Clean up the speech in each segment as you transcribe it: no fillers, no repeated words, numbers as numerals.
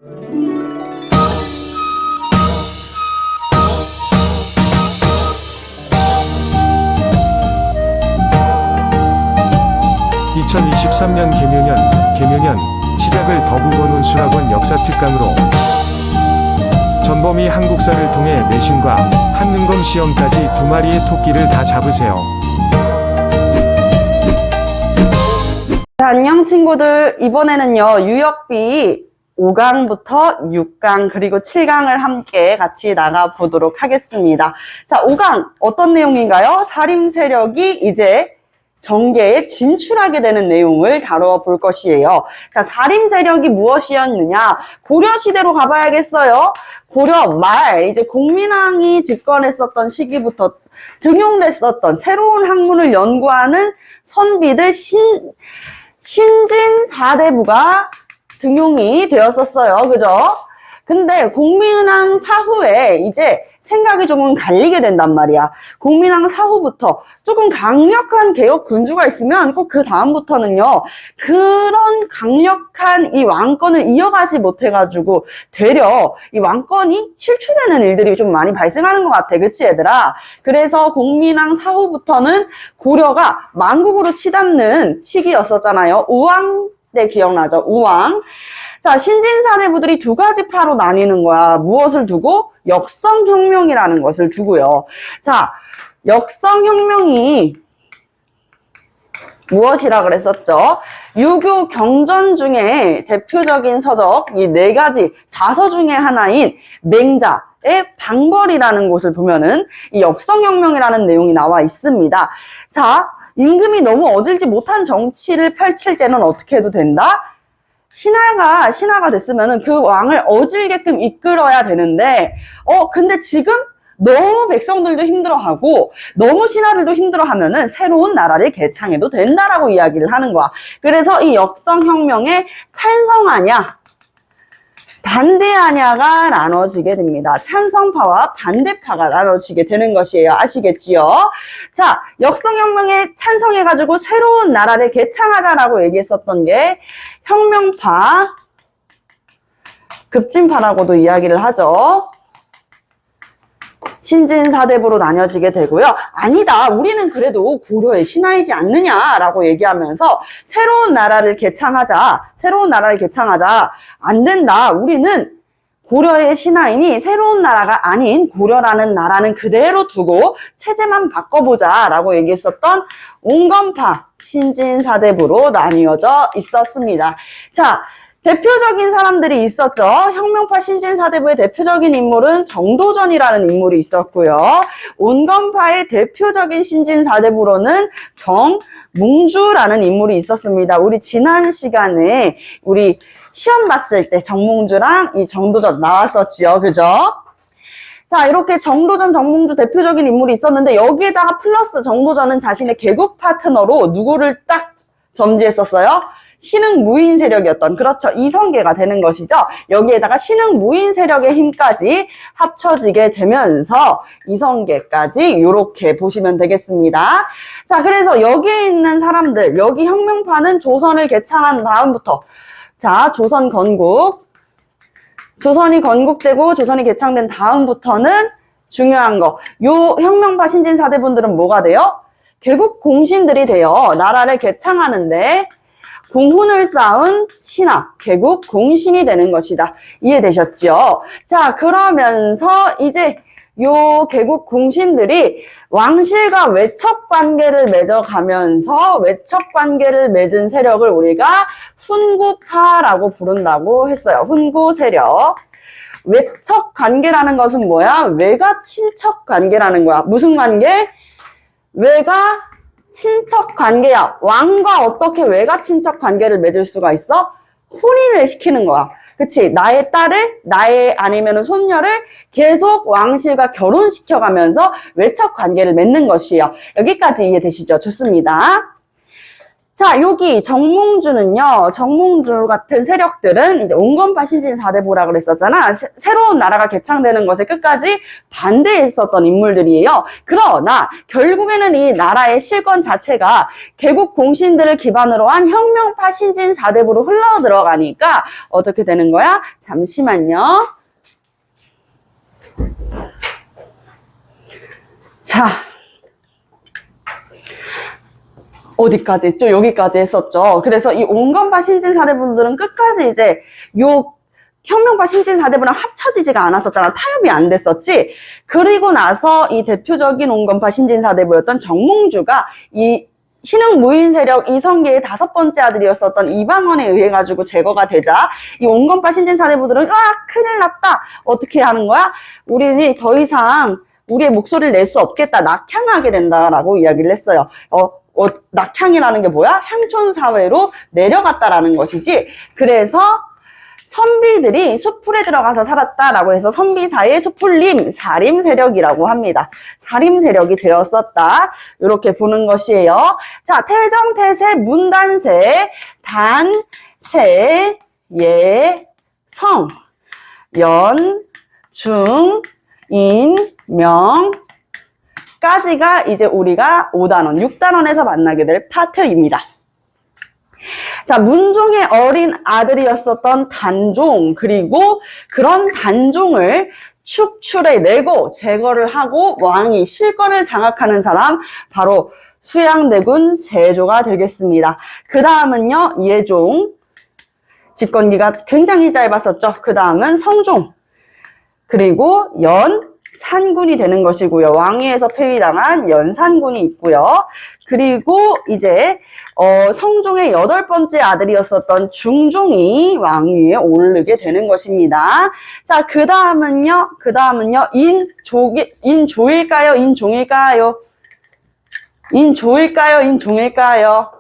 (2023년) 개묘년 시작을 더국원 수락원 역사특강으로 전범위 한국사를 통해 내신과 한능검 시험까지 2마리의 토끼를 다 잡으세요. 안녕 친구들, 이번에는요 유역비 5강부터 6강 그리고 7강을 함께 같이 나가보도록 하겠습니다. 자, 5강 어떤 내용인가요? 사림 세력이 이제 정계에 진출하게 되는 내용을 다뤄볼 것이에요. 자, 사림 세력이 무엇이었느냐? 고려시대로 가봐야겠어요. 고려 말, 이제 공민왕이 집권했었던 시기부터 등용됐었던 새로운 학문을 연구하는 선비들 신진 사대부가 등용이 되었었어요. 그죠? 근데 공민왕 사후에 이제 생각이 조금 갈리게 된단 말이야. 공민왕 사후부터 조금 강력한 개혁 군주가 있으면 꼭 그 다음부터는요, 그런 강력한 이 왕권을 이어가지 못해가지고 되려 이 왕권이 실추되는 일들이 좀 많이 발생하는 것 같아. 그치 얘들아? 그래서 공민왕 사후부터는 고려가 만국으로 치닫는 시기였었잖아요. 우왕 때 기억나죠? 우왕. 자, 신진사대부들이 두 가지 파로 나뉘는 거야. 무엇을 두고? 역성혁명이라는 것을 두고요. 자, 역성혁명이 무엇이라 그랬었죠? 유교 경전 중에 대표적인 서적, 이 4가지 사서 중에 하나인 맹자의 방벌이라는 곳을 보면은 이 역성혁명이라는 내용이 나와 있습니다. 자, 임금이 너무 어질지 못한 정치를 펼칠 때는 어떻게 해도 된다? 신하가 됐으면은 그 왕을 어질게끔 이끌어야 되는데, 근데 지금 너무 백성들도 힘들어하고, 너무 신하들도 힘들어하면은 새로운 나라를 개창해도 된다라고 이야기를 하는 거야. 그래서 이 역성혁명에 찬성하냐, 반대하냐가 나눠지게 됩니다. 찬성파와 반대파가 나눠지게 되는 것이에요. 아시겠지요? 자, 역성혁명에 찬성해가지고 새로운 나라를 개창하자라고 얘기했었던 게 혁명파, 급진파라고도 이야기를 하죠. 신진사대부로 나뉘어지게 되고요. 아니다, 우리는 그래도 고려의 신하이지 않느냐라고 얘기하면서 새로운 나라를 개창하자, 안 된다. 우리는 고려의 신하이니 새로운 나라가 아닌 고려라는 나라는 그대로 두고 체제만 바꿔보자라고 얘기했었던 온건파, 신진사대부로 나뉘어져 있었습니다. 자, 대표적인 사람들이 있었죠. 혁명파 신진사대부의 대표적인 인물은 정도전이라는 인물이 있었고요. 온건파의 대표적인 신진사대부로는 정몽주라는 인물이 있었습니다. 우리 지난 시간에 우리 시험 봤을 때 정몽주랑 이 정도전 나왔었지요. 그죠? 자, 이렇게 정도전, 정몽주 대표적인 인물이 있었는데 여기에다가 플러스 정도전은 자신의 개국 파트너로 누구를 딱 점지했었어요? 신흥 무인 세력이었던, 그렇죠, 이성계가 되는 것이죠. 여기에다가 신흥 무인 세력의 힘까지 합쳐지게 되면서 이성계까지 이렇게 보시면 되겠습니다. 자, 그래서 여기에 있는 사람들, 여기 혁명파는 조선을 개창한 다음부터, 자, 조선이 건국되고 조선이 개창된 다음부터는 중요한 거, 요 혁명파 신진사대분들은 뭐가 돼요? 개국 공신들이 돼요. 나라를 개창하는데 공훈을 쌓은 신하, 개국 공신이 되는 것이다. 이해되셨죠? 자, 그러면서 이제 요 개국 공신들이 왕실과 외척 관계를 맺어가면서 외척 관계를 맺은 세력을 우리가 훈구파라고 부른다고 했어요. 훈구 세력. 외척 관계라는 것은 뭐야? 외가 친척 관계라는 거야. 무슨 관계? 외가 친척 관계야. 왕과 어떻게 외가 친척 관계를 맺을 수가 있어? 혼인을 시키는 거야. 그치? 나의 딸을, 나의 아니면 손녀를 계속 왕실과 결혼시켜가면서 외척 관계를 맺는 것이에요. 여기까지 이해되시죠? 좋습니다. 자, 여기 정몽주는요, 정몽주 같은 세력들은 이제 온건파 신진 4대부라 그랬었잖아. 새로운 나라가 개창되는 것에 끝까지 반대했었던 인물들이에요. 그러나 결국에는 이 나라의 실권 자체가 개국 공신들을 기반으로 한 혁명파 신진 4대부로 흘러 들어가니까 어떻게 되는 거야? 잠시만요. 자. 어디까지 했죠? 여기까지 했었죠. 그래서 이 온건파 신진 4대부들은 끝까지 이제 요 혁명파 신진 4대부랑 합쳐지지가 않았었잖아. 타협이 안 됐었지. 그리고 나서 이 대표적인 온건파 신진 4대부였던 정몽주가 이 신흥 무인 세력 이성계의 5번째 아들이었었던 이방원에 의해 가지고 제거가 되자 이 온건파 신진 4대부들은 큰일 났다. 어떻게 하는 거야? 우리는 더 이상 우리의 목소리를 낼 수 없겠다. 낙향하게 된다라고 이야기를 했어요. 낙향이라는 게 뭐야? 향촌사회로 내려갔다라는 것이지. 그래서 선비들이 수풀에 들어가서 살았다라고 해서 선비사의 수풀림, 사림 세력이라고 합니다. 사림 세력이 되었었다. 이렇게 보는 것이에요. 자, 태정, 태세, 문단세, 단, 세, 예, 성, 연, 중, 인, 명, 까지가 이제 우리가 5단원, 6단원에서 만나게 될 파트입니다. 자, 문종의 어린 아들이었었던 단종, 그리고 그런 단종을 축출해내고 제거를 하고 왕이 실권을 장악하는 사람, 바로 수양대군 세조가 되겠습니다. 그 다음은요, 예종, 집권기가 굉장히 짧았었죠. 그 다음은 성종, 그리고 연산군이 되는 것이고요. 왕위에서 폐위당한 연산군이 있고요. 그리고 이제 성종의 8번째 아들이었었던 중종이 왕위에 오르게 되는 것입니다. 자, 그 다음은요, 인조일까요? 인종일까요? 인조일까요? 인종일까요?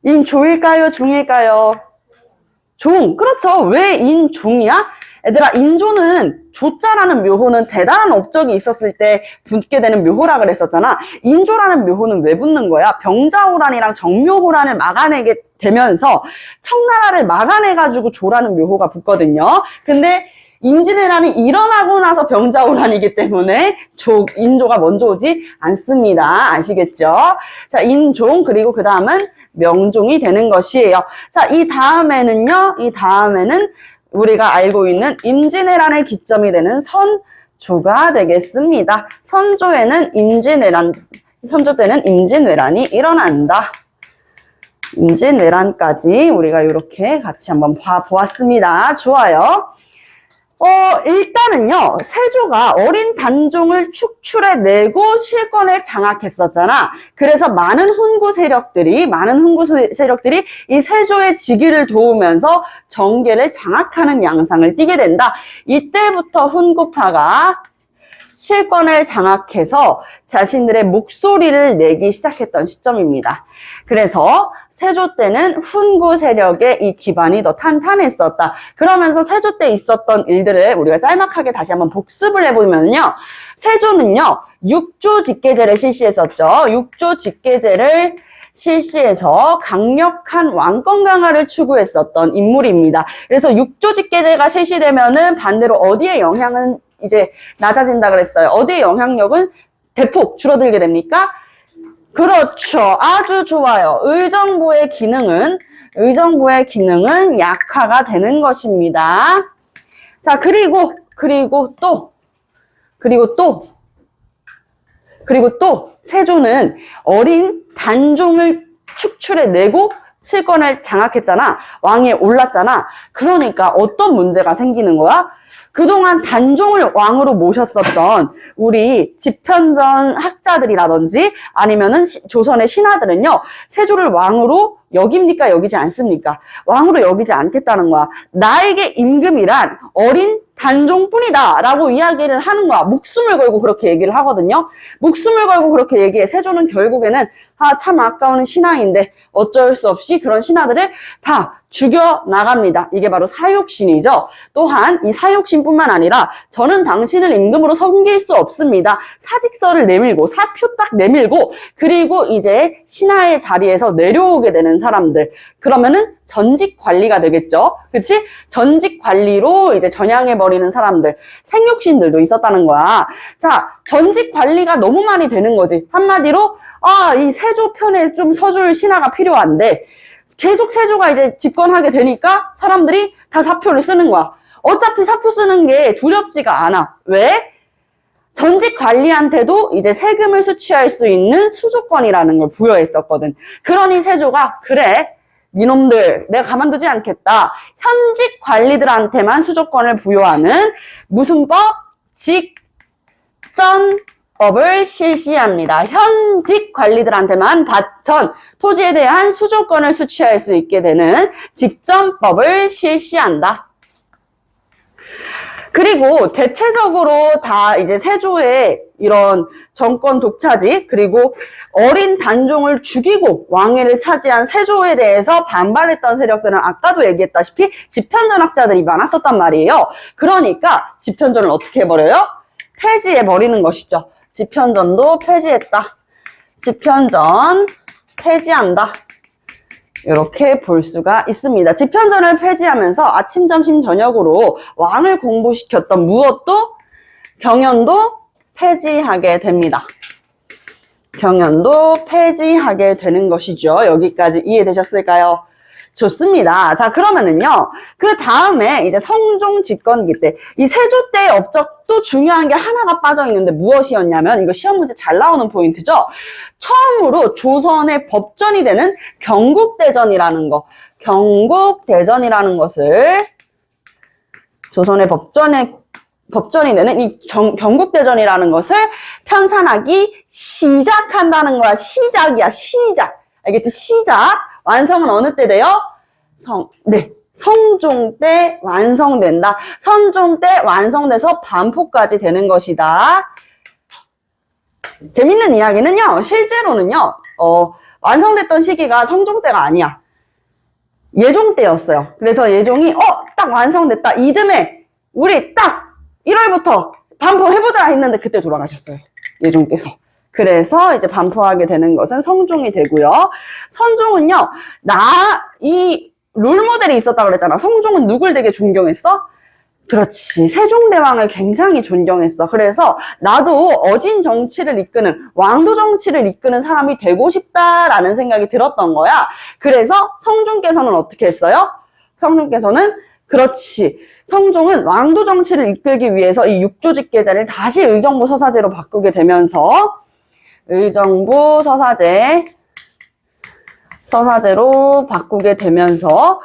인조일까요? 종일까요? 종. 그렇죠. 왜 인종이야? 얘들아, 인조는 조자라는 묘호는 대단한 업적이 있었을 때 붙게 되는 묘호라 그랬었잖아. 인조라는 묘호는 왜 붙는 거야? 병자호란이랑 정묘호란을 막아내게 되면서 청나라를 막아내가지고 조라는 묘호가 붙거든요. 근데 임진왜란이 일어나고 나서 병자호란이기 때문에 인조가 먼저 오지 않습니다. 아시겠죠? 자, 인종, 그리고 그 다음은 명종이 되는 것이에요. 자, 이 다음에는 우리가 알고 있는 임진왜란의 기점이 되는 선조가 되겠습니다. 선조 때는 임진왜란이 일어난다. 임진왜란까지 우리가 이렇게 같이 한번 보았습니다. 좋아요. 일단은요, 세조가 어린 단종을 축출해내고 실권을 장악했었잖아. 그래서 많은 훈구 세력들이 이 세조의 즉위를 도우면서 정계를 장악하는 양상을 띠게 된다. 이때부터 훈구파가 실권을 장악해서 자신들의 목소리를 내기 시작했던 시점입니다. 그래서 세조 때는 훈구 세력의 이 기반이 더 탄탄했었다. 그러면서 세조 때 있었던 일들을 우리가 짤막하게 다시 한번 복습을 해보면요. 세조는요, 6조 직계제를 실시했었죠. 6조 직계제를 실시해서 강력한 왕권 강화를 추구했었던 인물입니다. 그래서 6조 직계제가 실시되면은 반대로 어디에 영향은 이제 낮아진다 그랬어요. 어디의 영향력은 대폭 줄어들게 됩니까? 그렇죠. 아주 좋아요. 의정부의 기능은 약화가 되는 것입니다. 자, 그리고 또 세조는 어린 단종을 축출해내고 실권을 장악했잖아. 왕위에 올랐잖아. 그러니까 어떤 문제가 생기는 거야? 그동안 단종을 왕으로 모셨었던 우리 집현전 학자들이라든지 아니면은 조선의 신하들은요, 세조를 왕으로 여깁니까? 여기지 않습니까? 왕으로 여기지 않겠다는 거야. 나에게 임금이란 어린 단종뿐이다 라고 이야기를 하는 거야. 목숨을 걸고 그렇게 얘기를 하거든요. 목숨을 걸고 그렇게 얘기해. 세조는 결국에는 참 아까운 신하인데 어쩔 수 없이 그런 신하들을 다 죽여 나갑니다. 이게 바로 사육신이죠. 또한 이 사육 욕심뿐만 아니라 저는 당신을 임금으로 섬길 수 없습니다. 사직서를 내밀고 사표 딱 내밀고 그리고 이제 신하의 자리에서 내려오게 되는 사람들. 그러면은 전직 관리가 되겠죠. 그치? 전직 관리로 이제 전향해버리는 사람들. 생육신들도 있었다는 거야. 자, 전직 관리가 너무 많이 되는 거지. 한마디로 이 세조 편에 좀 서줄 신하가 필요한데 계속 세조가 이제 집권하게 되니까 사람들이 다 사표를 쓰는 거야. 어차피 사표 쓰는 게 두렵지가 않아. 왜? 전직 관리한테도 이제 세금을 수취할 수 있는 수조권이라는 걸 부여했었거든. 그러니 세조가 그래, 니놈들 내가 가만두지 않겠다. 현직 관리들한테만 수조권을 부여하는 무슨 법? 직전법을 실시합니다. 현직 관리들한테만 밭전, 토지에 대한 수조권을 수취할 수 있게 되는 직전법을 실시한다. 그리고 대체적으로 다 이제 세조의 이런 정권 독차지 그리고 어린 단종을 죽이고 왕위를 차지한 세조에 대해서 반발했던 세력들은 아까도 얘기했다시피 집현전학자들이 많았었단 말이에요. 그러니까 집현전을 어떻게 해버려요? 폐지해버리는 것이죠. 집현전도 폐지했다. 집현전 폐지한다. 이렇게 볼 수가 있습니다. 집현전을 폐지하면서 아침, 점심, 저녁으로 왕을 공부시켰던 무엇도 경연도 폐지하게 됩니다. 경연도 폐지하게 되는 것이죠. 여기까지 이해되셨을까요? 좋습니다. 자, 그러면은요, 그 다음에 이제 성종 집권기 때, 이 세조 때의 업적도 중요한 게 하나가 빠져 있는데 무엇이었냐면, 이거 시험 문제 잘 나오는 포인트죠? 처음으로 조선의 법전이 되는 경국대전이라는 거, 경국대전이라는 것을 조선의 법전이 되는 이 경국대전이라는 것을 편찬하기 시작한다는 거야. 시작이야, 시작. 알겠지? 시작. 완성은 어느 때 돼요? 성종 때 완성된다. 선종 때 완성돼서 반포까지 되는 것이다. 재밌는 이야기는요, 실제로는요, 완성됐던 시기가 성종 때가 아니야. 예종 때였어요. 그래서 예종이, 딱 완성됐다. 이듬해, 우리 딱 1월부터 반포해보자 했는데 그때 돌아가셨어요. 예종께서. 그래서 이제 반포하게 되는 것은 성종이 되고요. 선종은요, 이 롤모델이 있었다고 그랬잖아. 성종은 누굴 되게 존경했어? 그렇지. 세종대왕을 굉장히 존경했어. 그래서 나도 어진 정치를 이끄는, 왕도 정치를 이끄는 사람이 되고 싶다라는 생각이 들었던 거야. 그래서 성종께서는 어떻게 했어요? 성종께서는 그렇지. 성종은 왕도 정치를 이끌기 위해서 이 육조직계제를 다시 의정부 서사제로 바꾸게 되면서 의정부 서사제로 바꾸게 되면서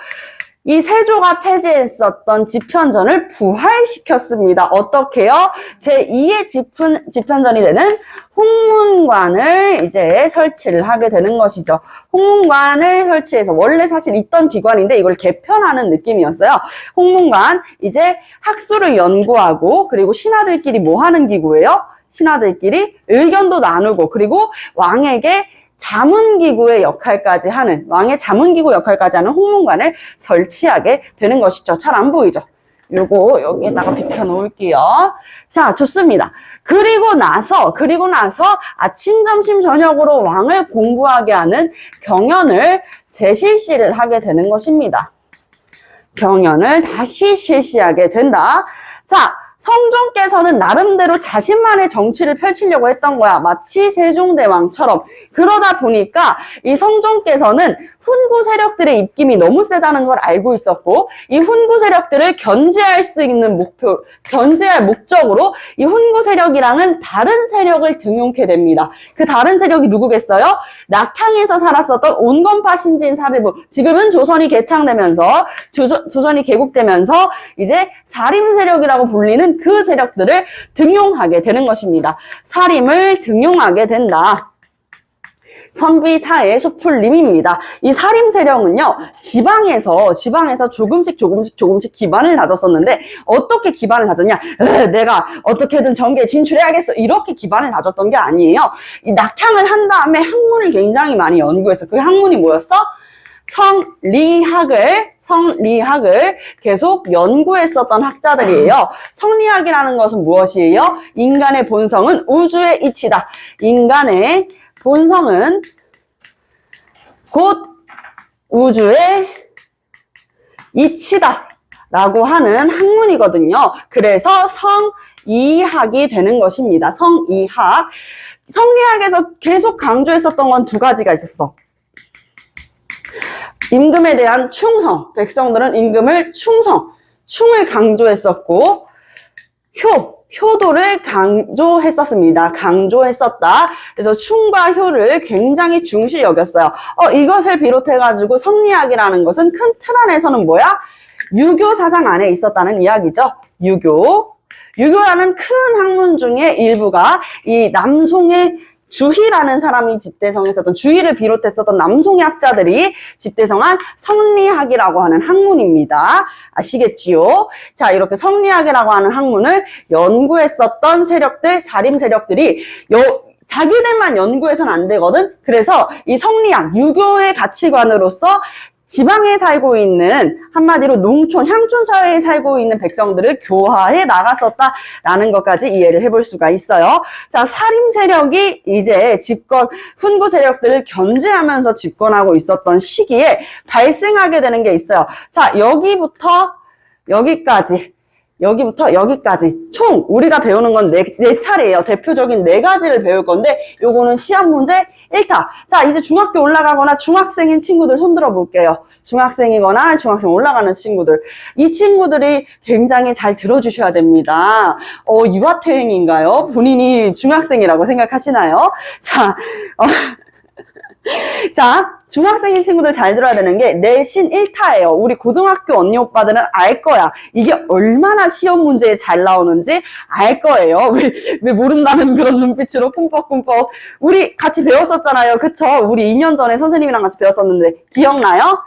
이 세조가 폐지했었던 집현전을 부활시켰습니다. 어떻게요? 제2의 집현전이 되는 홍문관을 이제 설치를 하게 되는 것이죠. 홍문관을 설치해서 원래 사실 있던 기관인데 이걸 개편하는 느낌이었어요. 홍문관, 이제 학술을 연구하고 그리고 신하들끼리 뭐 하는 기구예요? 신하들끼리 의견도 나누고 그리고 왕에게 자문기구의 역할까지 하는, 왕의 자문기구 역할까지 하는 홍문관을 설치하게 되는 것이죠. 잘 안 보이죠? 요거 여기에다가 비켜 놓을게요. 자, 좋습니다. 그리고 나서 아침, 점심, 저녁으로 왕을 공부하게 하는 경연을 재실시를 하게 되는 것입니다. 경연을 다시 실시하게 된다. 자, 성종께서는 나름대로 자신만의 정치를 펼치려고 했던 거야. 마치 세종대왕처럼. 그러다 보니까 이 성종께서는 훈구 세력들의 입김이 너무 세다는 걸 알고 있었고 이 훈구 세력들을 견제할 수 있는 견제할 목적으로 이 훈구 세력이랑은 다른 세력을 등용케 됩니다. 그 다른 세력이 누구겠어요? 낙향에서 살았었던 온건파 신진 사리부. 지금은 조선이 개창되면서 조선이 개국되면서 이제 사림 세력이라고 불리는 그 세력들을 등용하게 되는 것입니다. 사림을 등용하게 된다. 선비사의 소풀림입니다. 이 사림 세력은요, 지방에서 조금씩 기반을 다졌었는데, 어떻게 기반을 다졌냐? 내가 어떻게든 정계에 진출해야겠어. 이렇게 기반을 다졌던 게 아니에요. 이 낙향을 한 다음에 학문을 굉장히 많이 연구했어. 그 학문이 뭐였어? 성리학을 계속 연구했었던 학자들이에요. 성리학이라는 것은 무엇이에요? 인간의 본성은 우주의 이치다. 인간의 본성은 곧 우주의 이치다 라고 하는 학문이거든요. 그래서 성이학이 되는 것입니다. 성이학. 성리학에서 계속 강조했었던 건 두 가지가 있었어. 임금에 대한 충성. 백성들은 임금을 충을 강조했었고, 효도를 강조했었습니다. 강조했었다. 그래서 충과 효를 굉장히 중시 여겼어요. 이것을 비롯해가지고 성리학이라는 것은 큰 틀 안에서는 뭐야? 유교 사상 안에 있었다는 이야기죠. 유교라는 큰 학문 중에 일부가 이 남송의 주희라는 사람이 집대성했었던, 주희를 비롯했었던 남송의 학자들이 집대성한 성리학이라고 하는 학문입니다. 아시겠지요? 자, 이렇게 성리학이라고 하는 학문을 연구했었던 세력들, 사림 세력들이 자기들만 연구해서는 안 되거든? 그래서 이 성리학, 유교의 가치관으로서 지방에 살고 있는, 한마디로 농촌, 향촌 사회에 살고 있는 백성들을 교화해 나갔었다라는 것까지 이해를 해볼 수가 있어요. 자, 사림 세력이 이제 훈구 세력들을 견제하면서 집권하고 있었던 시기에 발생하게 되는 게 있어요. 자, 여기부터 여기까지 총 우리가 배우는 건 네 차례예요. 대표적인 네 가지를 배울 건데 요거는 시험 문제 1타. 자, 이제 중학교 올라가거나 중학생인 친구들 손들어 볼게요. 중학생이거나 중학생 올라가는 친구들. 이 친구들이 굉장히 잘 들어주셔야 됩니다. 유아퇴행인가요? 본인이 중학생이라고 생각하시나요? 자, 중학생인 친구들 잘 들어야 되는 게 내신 1타예요. 우리 고등학교 언니 오빠들은 알 거야. 이게 얼마나 시험 문제에 잘 나오는지 알 거예요. 왜 모른다는 그런 눈빛으로 꿈뻑꿈뻑. 우리 같이 배웠었잖아요. 그쵸? 우리 2년 전에 선생님이랑 같이 배웠었는데 기억나요?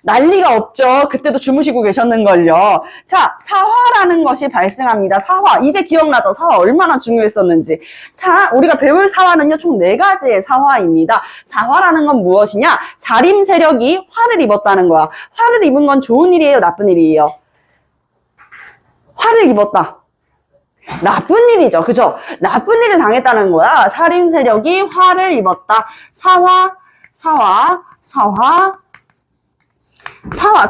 난리가 없죠. 그때도 주무시고 계셨는걸요. 자, 사화라는 것이 발생합니다. 사화. 이제 기억나죠? 사화 얼마나 중요했었는지. 자, 우리가 배울 사화는요, 총 4가지의 사화입니다. 사화라는 건 무엇이냐? 사림 세력이 화를 입었다는 거야. 화를 입은 건 좋은 일이에요? 나쁜 일이에요? 화를 입었다. 나쁜 일이죠. 그죠? 나쁜 일을 당했다는 거야. 사림 세력이 화를 입었다. 사화.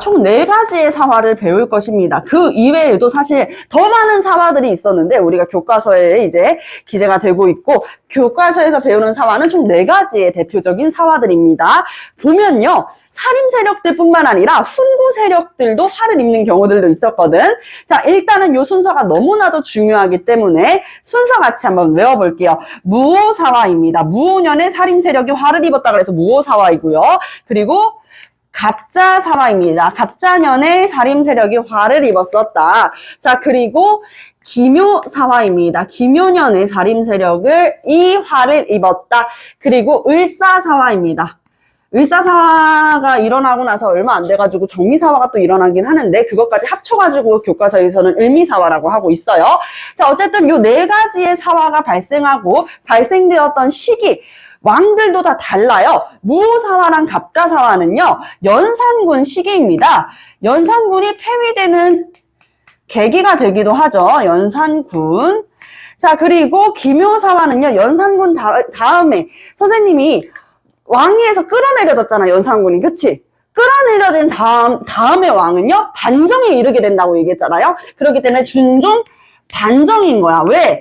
총 4가지의 사화를 배울 것입니다. 그 이외에도 사실 더 많은 사화들이 있었는데 우리가 교과서에 이제 기재가 되고 있고 교과서에서 배우는 사화는 총 4가지의 대표적인 사화들입니다. 보면요. 사림 세력들뿐만 아니라 훈구 세력들도 화를 입는 경우들도 있었거든. 자, 일단은 이 순서가 너무나도 중요하기 때문에 순서 같이 한번 외워볼게요. 무오사화입니다. 무오년에 사림 세력이 화를 입었다 그래서 무오사화이고요. 그리고 갑자사화입니다. 갑자년에 사림 세력이 화를 입었었다. 자, 그리고 기묘사화입니다. 기묘년에 사림 세력이 화를 입었다. 그리고 을사사화입니다. 을사사화가 일어나고 나서 얼마 안 돼가지고 정미사화가 또 일어나긴 하는데 그것까지 합쳐가지고 교과서에서는 을미사화라고 하고 있어요. 자, 어쨌든 요 4가지의 사화가 발생되었던 시기, 왕들도 다 달라요. 무오사화랑 갑자사화는요, 연산군 시기입니다. 연산군이 폐위되는 계기가 되기도 하죠. 연산군. 자, 그리고 기묘사화는요, 연산군 다음에 선생님이 왕위에서 끌어내려졌잖아, 연산군이. 그치? 끌어내려진 다음에 왕은요, 반정에 이르게 된다고 얘기했잖아요. 그렇기 때문에 준종 반정인 거야. 왜?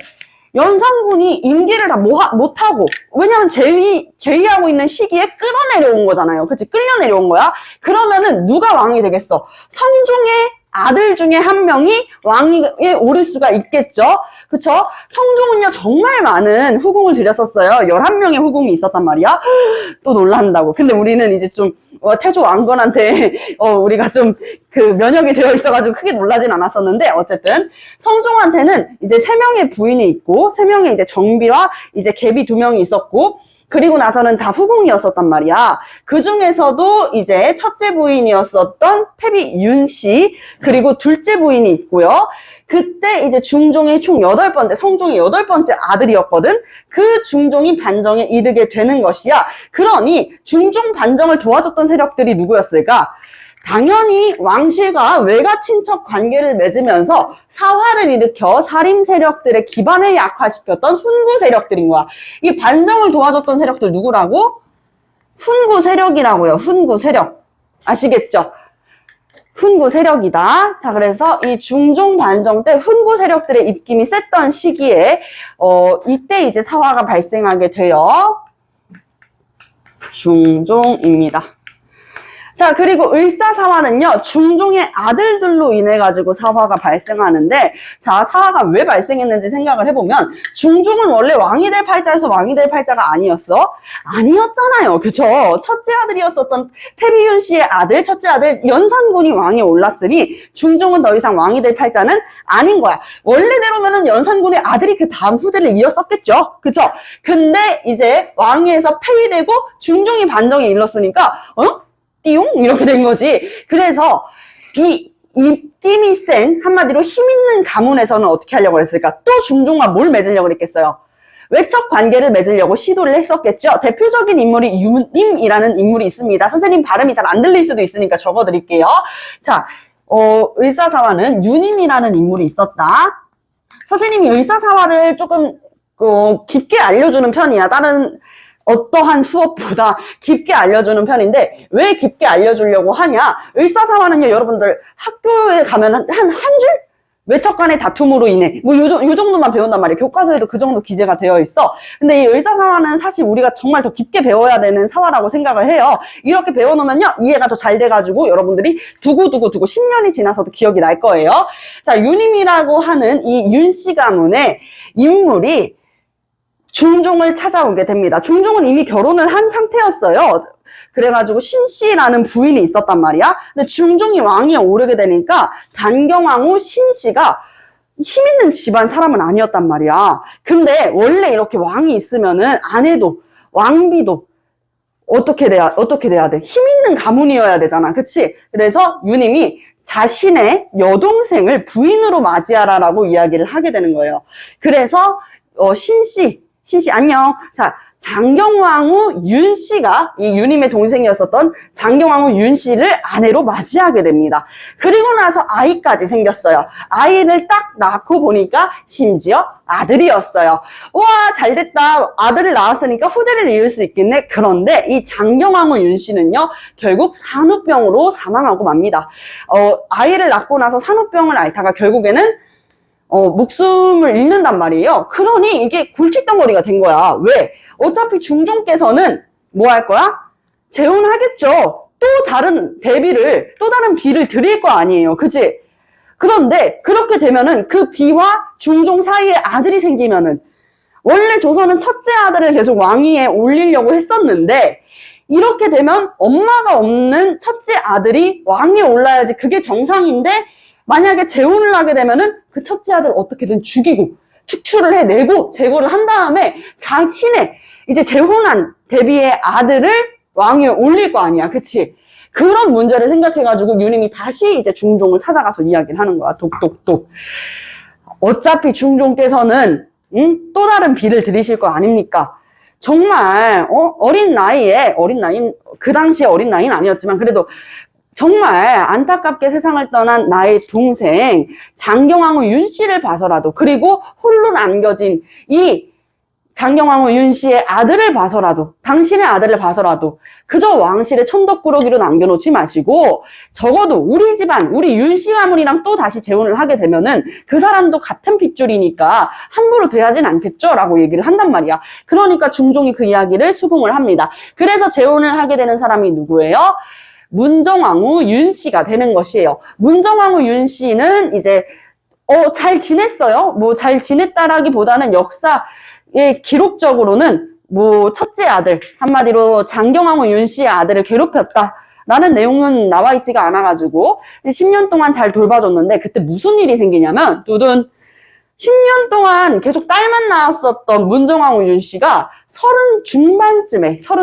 연산군이 임기를 다 못하고, 왜냐면 제위하고 있는 시기에 끌어내려온 거잖아요. 그치? 끌려내려온 거야. 그러면은 누가 왕이 되겠어? 성종의 아들 중에 한 명이 왕위에 오를 수가 있겠죠? 그쵸? 성종은요, 정말 많은 후궁을 들였었어요. 11명의 후궁이 있었단 말이야. 또 놀란다고. 근데 우리는 이제 좀, 태조 왕건한테, 우리가 좀, 면역이 되어 있어가지고 크게 놀라진 않았었는데, 어쨌든, 성종한테는 이제 3명의 부인이 있고, 3명의 이제 정비와 이제 계비 2명이 있었고, 그리고 나서는 다 후궁이었었단 말이야. 그 중에서도 이제 첫째 부인이었었던 패비 윤씨, 그리고 둘째 부인이 있고요. 그때 이제 중종의 총 8번째, 성종의 8번째 아들이었거든? 그 중종이 반정에 이르게 되는 것이야. 그러니 중종 반정을 도와줬던 세력들이 누구였을까? 당연히 왕실과 외가 친척 관계를 맺으면서 사화를 일으켜 살인 세력들의 기반을 약화시켰던 훈구 세력들인 거야. 이 반정을 도와줬던 세력들 누구라고? 훈구 세력이라고요. 훈구 세력. 아시겠죠? 훈구 세력이다. 자, 그래서 이 중종 반정 때 훈구 세력들의 입김이 셌던 시기에 이때 이제 사화가 발생하게 되어 중종입니다. 자, 그리고 을사사화는요, 중종의 아들들로 인해가지고 사화가 발생하는데, 자, 사화가 왜 발생했는지 생각을 해보면, 중종은 원래 왕이 될 팔자에서 왕이 될 팔자가 아니었어? 아니었잖아요. 그쵸? 첫째 아들이었었던 태비윤 씨의 아들, 첫째 아들 연산군이 왕에 올랐으니, 중종은 더 이상 왕이 될 팔자는 아닌 거야. 원래대로면은 연산군의 아들이 그 다음 후대를 이었었겠죠? 그쵸? 근데 이제 왕위에서 폐위되고, 중종이 반정에 일렀으니까, 띠용? 이렇게 된 거지. 그래서 이 입김이 센 한마디로 힘 있는 가문에서는 어떻게 하려고 했을까? 또 중종과 뭘 맺으려고 했겠어요? 외척 관계를 맺으려고 시도를 했었겠죠. 대표적인 인물이 유님이라는 인물이 있습니다. 선생님 발음이 잘 안 들릴 수도 있으니까 적어드릴게요. 자, 을사사화는 유님이라는 인물이 있었다. 선생님이 을사사화를 조금 깊게 알려주는 편이야. 다른 어떠한 수업보다 깊게 알려주는 편인데 왜 깊게 알려주려고 하냐? 을사사화는요, 여러분들 학교에 가면 한 줄? 외척 간의 다툼으로 인해 뭐 요 정도만 배운단 말이에요. 교과서에도 그 정도 기재가 되어 있어. 근데 이 을사사화는 사실 우리가 정말 더 깊게 배워야 되는 사화라고 생각을 해요. 이렇게 배워놓으면요, 이해가 더 잘 돼가지고 여러분들이 두고 10년이 지나서도 기억이 날 거예요. 자, 유님이라고 하는 이 윤씨 가문의 인물이 중종을 찾아오게 됩니다. 중종은 이미 결혼을 한 상태였어요. 그래가지고 신씨라는 부인이 있었단 말이야. 근데 중종이 왕위에 오르게 되니까 단경왕후 신씨가 힘 있는 집안 사람은 아니었단 말이야. 근데 원래 이렇게 왕이 있으면은 아내도 왕비도 어떻게 돼야 돼? 힘 있는 가문이어야 되잖아. 그치? 그래서 유님이 자신의 여동생을 부인으로 맞이하라라고 이야기를 하게 되는 거예요. 그래서 신씨 안녕. 자, 장경왕후 윤씨가 이 유님의 동생이었었던 장경왕후 윤씨를 아내로 맞이하게 됩니다. 그리고 나서 아이까지 생겼어요. 아이를 딱 낳고 보니까 심지어 아들이었어요. 와, 잘됐다. 아들을 낳았으니까 후대를 이을 수 있겠네. 그런데 이 장경왕후 윤씨는요, 결국 산후병으로 사망하고 맙니다. 아이를 낳고 나서 산후병을 앓다가 결국에는 목숨을 잃는단 말이에요. 그러니 이게 골칫덩어리가 된 거야. 왜? 어차피 중종께서는 뭐 할 거야? 재혼하겠죠. 또 다른 비를 드릴 거 아니에요. 그치? 그런데 그렇게 되면은 그 비와 중종 사이에 아들이 생기면은 원래 조선은 첫째 아들을 계속 왕위에 올리려고 했었는데 이렇게 되면 엄마가 없는 첫째 아들이 왕위에 올라야지 그게 정상인데 만약에 재혼을 하게 되면은 그 첫째 아들을 어떻게든 죽이고 축출을 해내고 제거를 한 다음에 자신의 이제 재혼한 대비의 아들을 왕위에 올릴 거 아니야. 그치? 그런 문제를 생각해가지고 유님이 다시 이제 중종을 찾아가서 이야기를 하는 거야. 독독독. 어차피 중종께서는 또 다른 비를 들이실 거 아닙니까? 정말 어린 나이인 그 당시에 어린 나이는 아니었지만 그래도 정말 안타깝게 세상을 떠난 나의 동생 장경왕후 윤씨를 봐서라도 그리고 홀로 남겨진 이 장경왕후 윤씨의 아들을 봐서라도 당신의 아들을 봐서라도 그저 왕실의 천덕꾸러기로 남겨놓지 마시고 적어도 우리 집안 우리 윤씨 가문이랑 또 다시 재혼을 하게 되면은 그 사람도 같은 핏줄이니까 함부로 대하진 않겠죠? 라고 얘기를 한단 말이야. 그러니까 중종이 그 이야기를 수긍을 합니다. 그래서 재혼을 하게 되는 사람이 누구예요? 문정왕후 윤씨가 되는 것이에요. 문정왕후 윤씨는 이제 잘 지냈어요. 뭐 잘 지냈다라기보다는 역사의 기록적으로는 뭐 첫째 아들 한마디로 장경왕후 윤씨의 아들을 괴롭혔다라는 내용은 나와 있지가 않아가지고 10년 동안 잘 돌봐줬는데 그때 무슨 일이 생기냐면 두둔 10년 동안 계속 딸만 낳았었던 문정왕후 윤씨가 30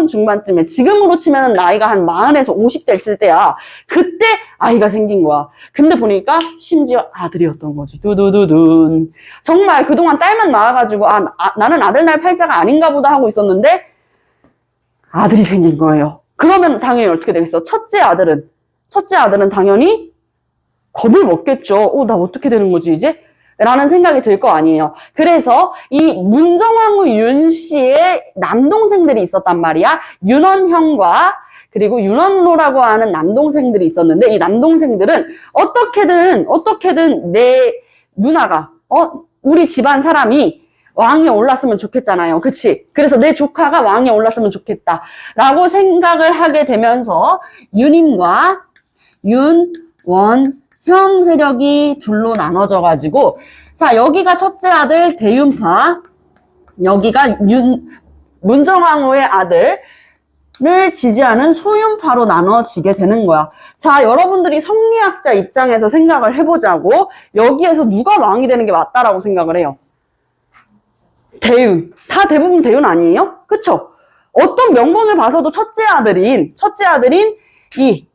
중반쯤에 지금으로 치면 나이가 한 40에서 50 됐을 때야. 그때 아이가 생긴 거야. 근데 보니까 심지어 아들이었던 거지. 두두두둔. 정말 그동안 딸만 낳아가지고 나는 아들 낳을 팔자가 아닌가 보다 하고 있었는데 아들이 생긴 거예요. 그러면 당연히 어떻게 되겠어? 첫째 아들은 첫째 아들은 당연히 겁을 먹겠죠. 나 어떻게 되는 거지, 이제? 라는 생각이 들 거 아니에요. 그래서 이 문정왕후 윤 씨의 남동생들이 있었단 말이야. 윤원형과 그리고 윤원로라고 하는 남동생들이 있었는데 이 남동생들은 어떻게든 내 누나가 우리 집안 사람이 왕에 올랐으면 좋겠잖아요. 그치? 그래서 내 조카가 왕에 올랐으면 좋겠다 라고 생각을 하게 되면서 윤임과 윤원형 세력이 둘로 나눠져 가지고 자, 여기가 첫째 아들 대윤파, 여기가 문정왕후의 아들을 지지하는 소윤파로 나눠지게 되는 거야. 자, 여러분들이 성리학자 입장에서 생각을 해보자고. 여기에서 누가 왕이 되는 게 맞다라고 생각을 해요? 대윤. 다 대부분 대윤 아니에요? 그쵸? 어떤 명분을 봐서도 첫째 아들인 이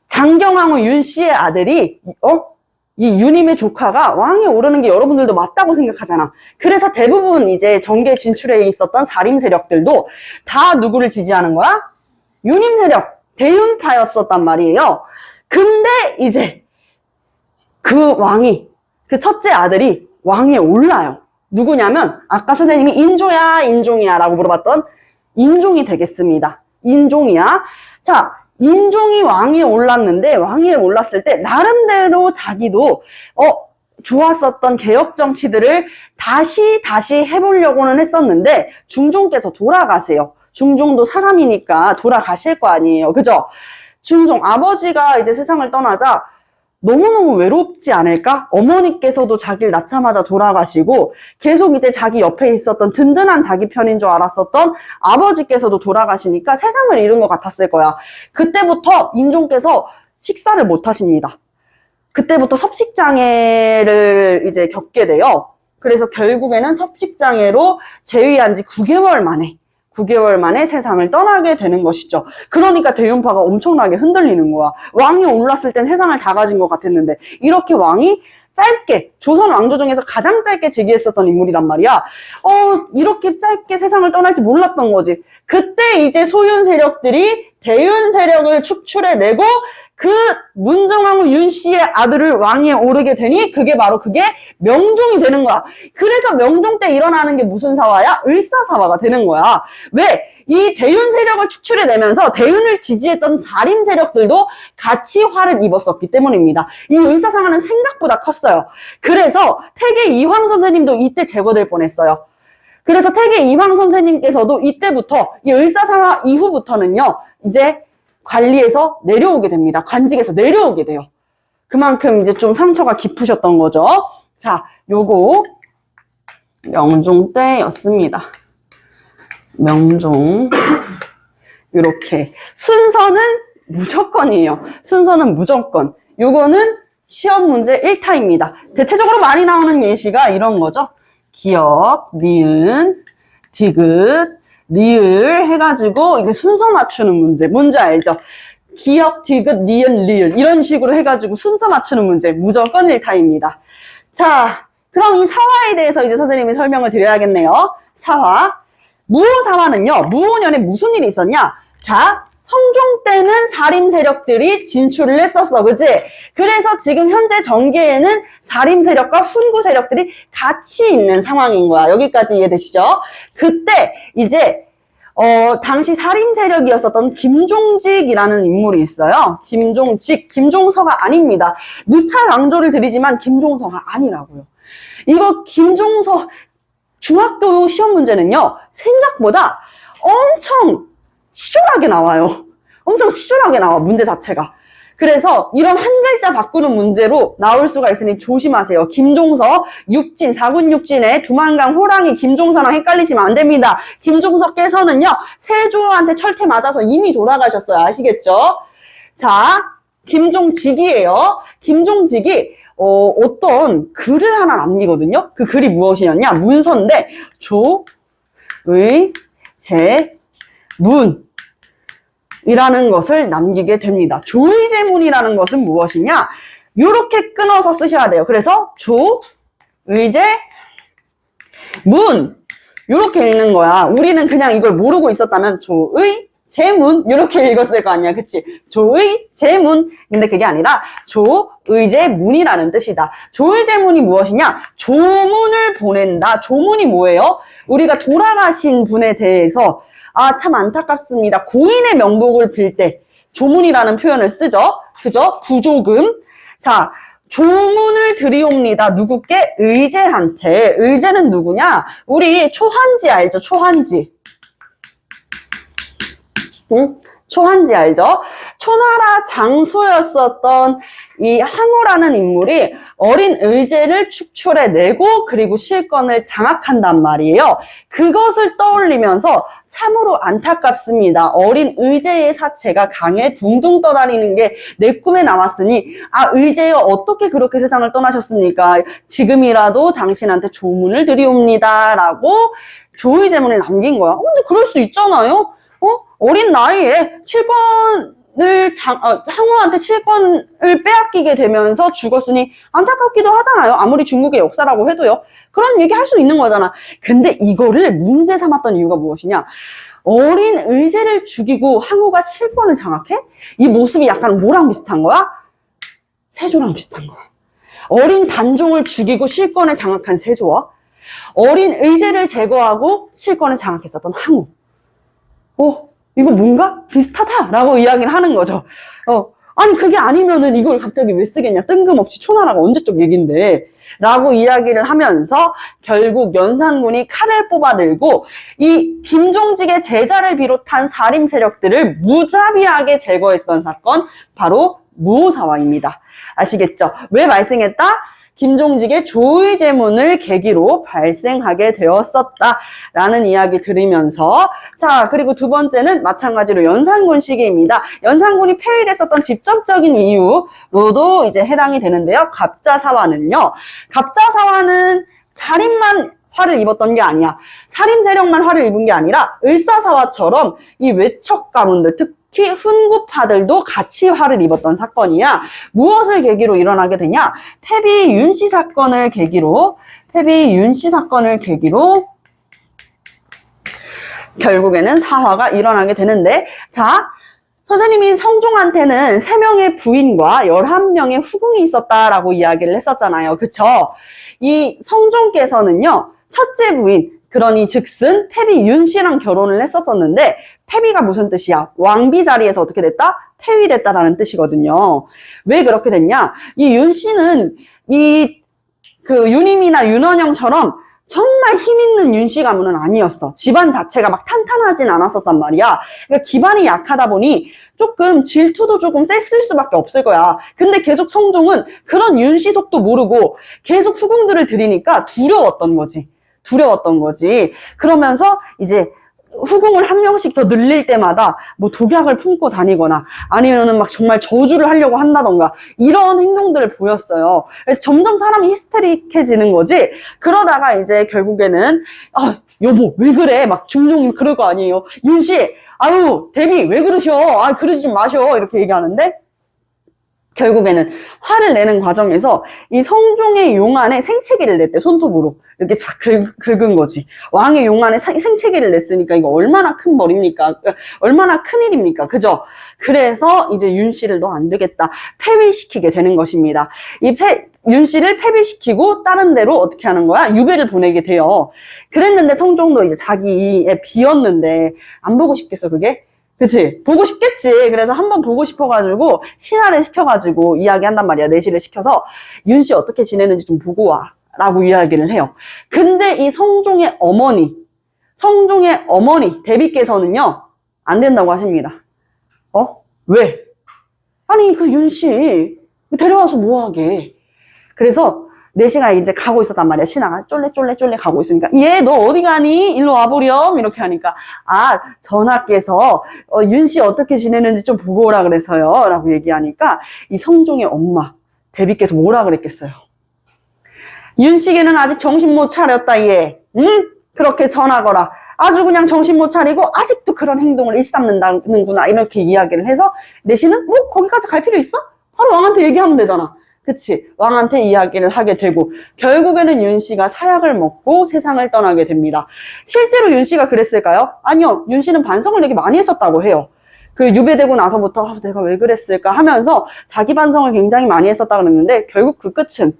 장경왕후 윤 씨의 아들이 이 윤임의 조카가 왕에 오르는 게 여러분들도 맞다고 생각하잖아. 그래서 대부분 이제 정계 진출에 있었던 사림 세력들도 다 누구를 지지하는 거야? 윤임 세력, 대윤파였었단 말이에요. 근데 이제 그 첫째 아들이 왕에 올라요. 누구냐면 아까 선생님이 인조야, 인종이야 라고 물어봤던 인종이 되겠습니다. 인종이야. 자, 인종이 왕위에 올랐는데 왕위에 올랐을 때 나름대로 자기도 좋았었던 개혁 정치들을 다시 해보려고는 했었는데 중종께서 돌아가세요. 중종도 사람이니까 돌아가실 거 아니에요. 그죠? 중종 아버지가 이제 세상을 떠나자 너무너무 외롭지 않을까? 어머니께서도 자기를 낳자마자 돌아가시고 계속 이제 자기 옆에 있었던 든든한 자기 편인 줄 알았었던 아버지께서도 돌아가시니까 세상을 잃은 것 같았을 거야. 그때부터 인종께서 식사를 못 하십니다. 그때부터 섭식장애를 이제 겪게 돼요. 그래서 결국에는 섭식장애로 재위한 지 9개월 만에 세상을 떠나게 되는 것이죠. 그러니까 대윤파가 엄청나게 흔들리는 거야. 왕이 올랐을 땐 세상을 다 가진 것 같았는데 이렇게 왕이 짧게 조선 왕조 중에서 가장 짧게 즉위했었던 인물이란 말이야. 이렇게 짧게 세상을 떠날지 몰랐던 거지. 그때 이제 소윤 세력들이 대윤 세력을 축출해내고 그 문정왕후 윤 씨의 아들을 왕위에 오르게 되니 그게 명종이 되는 거야. 그래서 명종 때 일어나는 게 무슨 사화야? 을사사화가 되는 거야. 왜? 이 대윤 세력을 축출해내면서 대윤을 지지했던 사림 세력들도 같이 화를 입었었기 때문입니다. 이 을사사화는 생각보다 컸어요. 그래서 태계 이황 선생님도 이때 제거될 뻔했어요. 그래서 태계 이황 선생님께서도 이때부터 이 을사사화 이후부터는요. 이제 관리에서 내려오게 됩니다. 관직에서 내려오게 돼요. 그만큼 이제 좀 상처가 깊으셨던 거죠. 자, 요거 명종 때였습니다. 명종 이렇게 순서는 무조건이에요. 순서는 무조건. 요거는 시험 문제 1타입니다. 대체적으로 많이 나오는 예시가 이런 거죠. 기역, 니은, 디귿, 리을 해가지고 이제 순서 맞추는 문제. 뭔지 알죠? 기역, 디귿, 니은, 리을 이런 식으로 해가지고 순서 맞추는 문제. 무조건 1타입니다. 자, 그럼 이 사화에 대해서 이제 선생님이 설명을 드려야겠네요. 사화. 무오사화는요. 무오년에 무슨 일이 있었냐? 자, 성종 때는 사림 세력들이 진출을 했었어. 그치? 그래서 지금 현재 정계에는 사림 세력과 훈구 세력들이 같이 있는 상황인 거야. 여기까지 이해되시죠? 그때 이제 당시 사림 세력이었었던 김종직이라는 인물이 있어요. 김종서가 아닙니다. 누차 강조를 드리지만 김종서가 아니라고요. 이거 김종서 중학교 시험 문제는요. 생각보다 엄청 치졸하게 나와요. 엄청 치졸하게 나와, 문제 자체가. 그래서 이런 한 글자 바꾸는 문제로 나올 수가 있으니 조심하세요. 김종서, 육진, 사군육진의 두만강, 호랑이, 김종서랑 헷갈리시면 안 됩니다. 김종서께서는요, 세조한테 철퇴 맞아서 이미 돌아가셨어요. 아시겠죠? 자, 김종직이에요. 김종직이 어떤 글을 하나 남기거든요. 그 글이 무엇이었냐? 문서인데 조, 의, 제, 문 이라는 것을 남기게 됩니다. 조의제문이라는 것은 무엇이냐? 이렇게 끊어서 쓰셔야 돼요. 그래서 조, 의제, 문 이렇게 읽는 거야. 우리는 그냥 이걸 모르고 있었다면 조의, 조의제문 이렇게 읽었을 거 아니야, 그치? 조의제문. 근데 그게 아니라 조의제문이라는 뜻이다. 조의제문이 무엇이냐? 조문을 보낸다. 조문이 뭐예요? 우리가 돌아가신 분에 대해서 참 안타깝습니다. 고인의 명복을 빌 때 조문이라는 표현을 쓰죠. 그죠? 부조금. 자, 조문을 드리옵니다. 누구께? 의제한테. 의제는 누구냐? 우리 초한지 알죠? 초한지. 응? 초한지 알죠? 초나라 장수였었던 이 항우라는 인물이 어린 의제를 축출해내고 그리고 실권을 장악한단 말이에요. 그것을 떠올리면서 참으로 안타깝습니다. 어린 의제의 사체가 강에 둥둥 떠다니는 게 내 꿈에 나왔으니 의제여 어떻게 그렇게 세상을 떠나셨습니까? 지금이라도 당신한테 조문을 드리옵니다. 라고 조의제문을 남긴 거야. 근데 그럴 수 있잖아요. 어린 나이에 항우한테 칠권을 빼앗기게 되면서 죽었으니 안타깝기도 하잖아요. 아무리 중국의 역사라고 해도요. 그런 얘기 할 수 있는 거잖아. 근데 이거를 문제 삼았던 이유가 무엇이냐? 어린 의제를 죽이고 항우가 칠권을 장악해? 이 모습이 약간 뭐랑 비슷한 거야? 세조랑 비슷한 거야. 어린 단종을 죽이고 실권을 장악한 세조와 어린 의제를 제거하고 실권을 장악했었던 항우. 이거 뭔가 비슷하다라고 이야기를 하는 거죠. 아니 그게 아니면은 이걸 갑자기 왜 쓰겠냐. 뜬금없이 초나라가 언제적 얘긴데 라고 이야기를 하면서 결국 연산군이 칼을 뽑아들고 이 김종직의 제자를 비롯한 살인 세력들을 무자비하게 제거했던 사건, 바로 무오사화입니다. 아시겠죠? 왜 발생했다? 김종직의 조의제문을 계기로 발생하게 되었었다라는 이야기 들으면서, 자, 그리고 두 번째는 마찬가지로 연산군 시기입니다. 연산군이 폐위됐었던 직접적인 이유로도 이제 해당이 되는데요. 갑자사화는요. 갑자사화는 살인만 화를 입었던 게 아니야. 살인 세력만 화를 입은 게 아니라 을사사화처럼 이 외척 가문들, 특히 훈구파들도 같이 화를 입었던 사건이야. 무엇을 계기로 일어나게 되냐? 패비 윤씨 사건을 계기로 결국에는 사화가 일어나게 되는데, 자, 선생님이 성종한테는 3명의 부인과 11명의 후궁이 있었다라고 이야기를 했었잖아요. 그쵸? 이 성종께서는요, 첫째 부인, 그러니 즉슨 패비 윤씨랑 결혼을 했었었는데, 패비가 무슨 뜻이야? 왕비 자리에서 어떻게 됐다? 폐위됐다라는 뜻이거든요. 왜 그렇게 됐냐? 이 윤씨는 윤임이나 윤원영처럼 정말 힘있는 윤씨 가문은 아니었어. 집안 자체가 막 탄탄하진 않았었단 말이야. 그러니까 기반이 약하다 보니 조금 질투도 조금 셌을 수밖에 없을 거야. 근데 계속 성종은 그런 윤씨 속도 모르고 계속 후궁들을 들이니까 두려웠던 거지. 그러면서 이제 후궁을 한 명씩 더 늘릴 때마다 뭐 독약을 품고 다니거나 아니면은 막 정말 저주를 하려고 한다던가 이런 행동들을 보였어요. 그래서 점점 사람이 히스테릭해지는 거지. 그러다가 이제 결국에는 여보 왜 그래? 막 중종이 그럴 거 아니에요. 윤씨 대비 왜 그러셔? 그러지 좀 마셔. 이렇게 얘기하는데 결국에는 화를 내는 과정에서 이 성종의 용안에 생채기를 냈대. 손톱으로 이렇게 싹 긁은 거지. 왕의 용안에 생채기를 냈으니까 이거 얼마나 큰 벌입니까? 얼마나 큰 일입니까? 그죠? 그래서 이제 윤씨를 너 안 되겠다, 폐위시키게 되는 것입니다. 윤씨를 폐위시키고 다른 데로 어떻게 하는 거야? 유배를 보내게 돼요. 그랬는데 성종도 이제 자기의 비었는데 안 보고 싶겠어, 그게? 그치? 보고 싶겠지. 그래서 한번 보고 싶어가지고 신하를 시켜가지고 이야기한단 말이야. 내시를 시켜서 윤씨 어떻게 지내는지 좀 보고 와 라고 이야기를 해요. 근데 이 성종의 어머니 대비께서는요 안 된다고 하십니다. 왜? 아니 그 윤씨 데려와서 뭐하게. 그래서 내시가 이제 가고 있었단 말이야. 신하가 쫄래 가고 있으니까 얘 너 어디 가니? 일로 와보렴. 이렇게 하니까 전하께서 윤씨 어떻게 지내는지 좀 보고 오라 그래서요 라고 얘기하니까 이 성종의 엄마 대비께서 뭐라 그랬겠어요? 윤씨에게는 아직 정신 못 차렸다 얘. 응? 그렇게 전하거라. 아주 그냥 정신 못 차리고 아직도 그런 행동을 일삼는구나 이렇게 이야기를 해서 내시는 뭐 거기까지 갈 필요 있어? 바로 왕한테 얘기하면 되잖아. 그치? 왕한테 이야기를 하게 되고 결국에는 윤씨가 사약을 먹고 세상을 떠나게 됩니다. 실제로 윤씨가 그랬을까요? 아니요. 윤씨는 반성을 되게 많이 했었다고 해요. 그 유배되고 나서부터 내가 왜 그랬을까 하면서 자기 반성을 굉장히 많이 했었다고 그랬는데 결국 그 끝은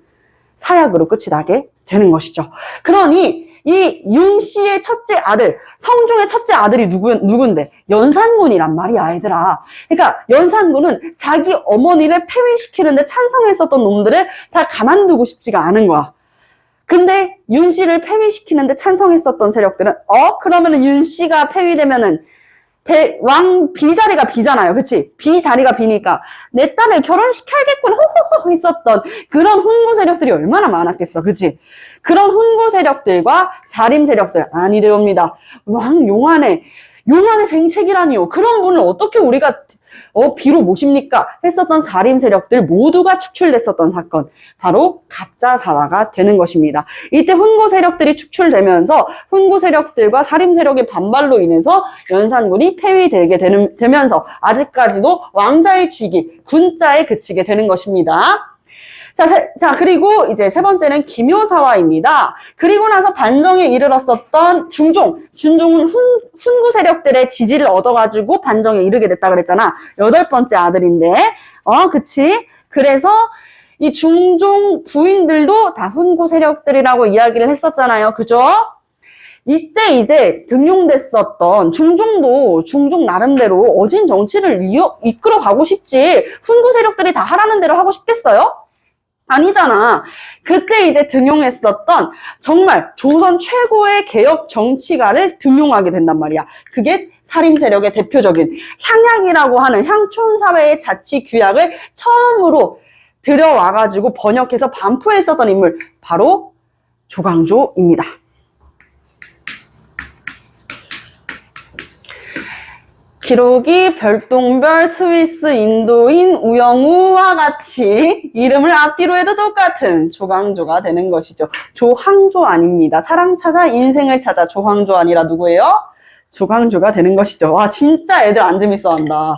사약으로 끝이 나게 되는 것이죠. 그러니 이 윤씨의 첫째 아들, 성종의 첫째 아들이 누군데? 연산군이란 말이야, 얘들아. 그러니까 연산군은 자기 어머니를 폐위시키는데 찬성했었던 놈들을 다 가만두고 싶지가 않은 거야. 근데 윤씨를 폐위시키는데 찬성했었던 세력들은 그러면은 윤씨가 폐위되면은 왕 비자리가 비잖아요. 그치? 비자리가 비니까 내 딸을 결혼시켜야겠군 호호호 했었던 그런 훈구 세력들이 얼마나 많았겠어. 그치? 그런 훈구 세력들과 사림 세력들 아니되옵니다. 왕 용안의 생책이라니요. 그런 분을 어떻게 우리가 비로 모십니까? 했었던 사림 세력들 모두가 축출됐었던 사건. 바로 갑자사화가 되는 것입니다. 이때 훈구 세력들이 축출되면서 훈구 세력들과 사림 세력의 반발로 인해서 연산군이 폐위되게 되면서 아직까지도 왕자의 취기, 군자에 그치게 되는 것입니다. 자, 그리고 이제 세 번째는 기묘사화입니다. 그리고 나서 반정에 이르렀었던 준종은 훈구 세력들의 지지를 얻어가지고 반정에 이르게 됐다 그랬잖아. 8번째 아들인데, 그치? 그래서 이 중종 부인들도 다 훈구 세력들이라고 이야기를 했었잖아요. 그죠? 이때 이제 등용됐었던 중종도 중종 나름대로 어진 정치를 이끌어 가고 싶지. 훈구 세력들이 다 하라는 대로 하고 싶겠어요? 아니잖아. 그때 이제 등용했었던 정말 조선 최고의 개혁 정치가를 등용하게 된단 말이야. 그게 사림 세력의 대표적인 향양이라고 하는 향촌사회의 자치 규약을 처음으로 들여와가지고 번역해서 반포했었던 인물, 바로 조광조입니다. 기록이 별똥별 스위스 인도인 우영우와 같이 이름을 앞뒤로 해도 똑같은 조광조가 되는 것이죠. 조항조 아닙니다. 사랑 찾아 인생을 찾아 조광조 아니라 누구예요? 조광조가 되는 것이죠. 와, 진짜 애들 안 재밌어 한다.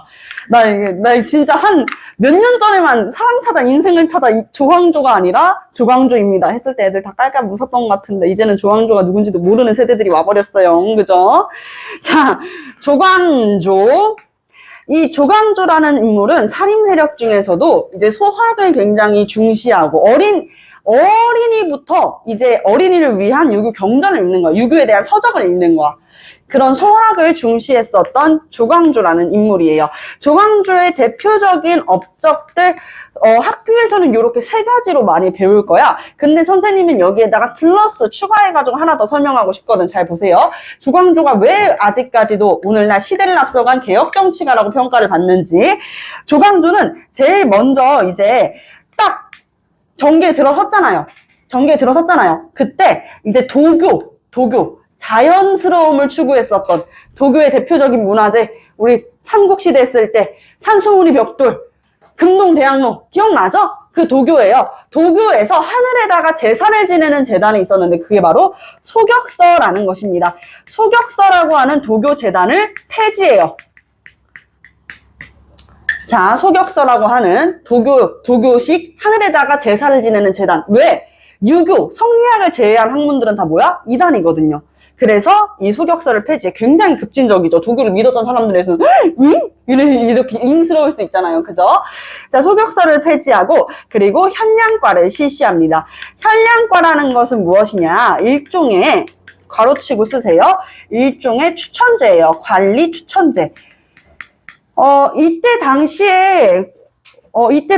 나 진짜 한 몇 년 전에만 사랑 찾아 인생을 찾아 조광조가 아니라 조광조입니다 했을 때 애들 다 깔깔 웃었던 것 같은데 이제는 조광조가 누군지도 모르는 세대들이 와버렸어요. 그죠? 자, 조광조. 이 조광조라는 인물은 사림 세력 중에서도 이제 소학을 굉장히 중시하고 어린이부터 이제 어린이를 위한 유교 경전을 읽는 거야. 유교에 대한 서적을 읽는 거야. 그런 소학을 중시했었던 조광조라는 인물이에요. 조광조의 대표적인 업적들, 학교에서는 이렇게 3가지로 많이 배울 거야. 근데 선생님은 여기에다가 플러스 추가해가지고 하나 더 설명하고 싶거든. 잘 보세요. 조광조가 왜 아직까지도 오늘날 시대를 앞서간 개혁정치가라고 평가를 받는지. 조광조는 제일 먼저 이제 딱 정계에 들어섰잖아요. 그때 이제 도교. 자연스러움을 추구했었던 도교의 대표적인 문화재, 우리 삼국시대 했을 때 산수무리 벽돌, 금동대학로 기억나죠? 그 도교예요. 도교에서 하늘에다가 제사를 지내는 제단이 있었는데 그게 바로 소격서라는 것입니다. 소격서라고 하는 도교 제단을 폐지해요. 자, 소격서라고 하는 도교식 하늘에다가 제사를 지내는 제단. 왜? 유교, 성리학을 제외한 학문들은 다 뭐야? 이단이거든요. 그래서 이 소격서를 폐지해. 굉장히 급진적이죠. 도교를 믿었던 사람들에서는 이렇게 잉스러울 수 있잖아요. 그죠? 자, 소격서를 폐지하고 그리고 현량과를 실시합니다. 현량과라는 것은 무엇이냐? 일종의 괄호치고 쓰세요. 일종의 추천제예요. 관리 추천제. 이때